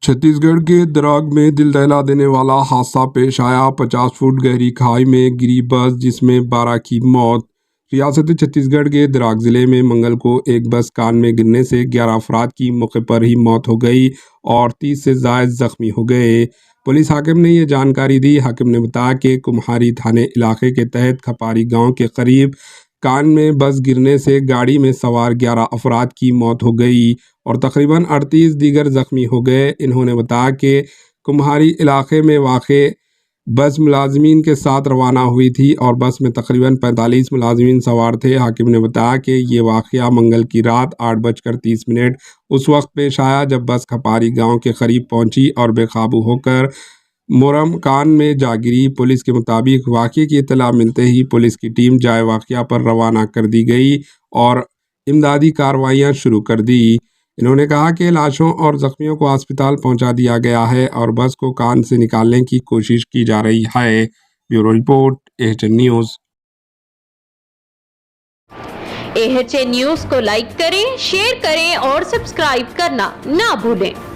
छत्तीसगढ़ के दराग में दिल दहला देने वाला हादसा पेश आया। 50 फुट गहरी खाई में गिरी बस, जिसमें 12 की मौत। रियासत छत्तीसगढ़ के दराग जिले में मंगल को एक बस कान में गिरने से 11 अफराद की मौके पर ही मौत हो गई और 30 से ज्यादा जख्मी हो गए। पुलिस हाकिम ने ये जानकारी दी। हाकिम ने बताया कि कुम्हारी थाने इलाके के तहत खपारी गांव के करीब कान में बस गिरने से गाड़ी में सवार 11 अफराद की मौत हो गई और तकरीबन 38 दीगर जख्मी हो गए। इन्होंने बताया कि कुम्हारी इलाके में वाक़े बस मुलाजमीन के साथ रवाना हुई थी और बस में तकरीबन 45 मुलाजमीन सवार थे। हाकिम ने बताया कि ये वाक़या मंगल की रात 8:30 उस वक्त पेश आया जब बस खपारी गांव के करीब पहुंची और बेकाबू होकर मोरम कान में जा गिरी। पुलिस के मुताबिक वाक़े की इत्तला मिलते ही पुलिस की टीम जाए वाक़या पर रवाना कर दी गई और इमदादी कार्रवाइयाँ शुरू कर दी। इन्होंने कहा कि लाशों और जख्मियों को अस्पताल पहुंचा दिया गया है और बस को कान से निकालने की कोशिश की जा रही है। Bureau report, AHN news. AHN news को लाइक करें, शेयर करें और सब्सक्राइब करना ना भूलें।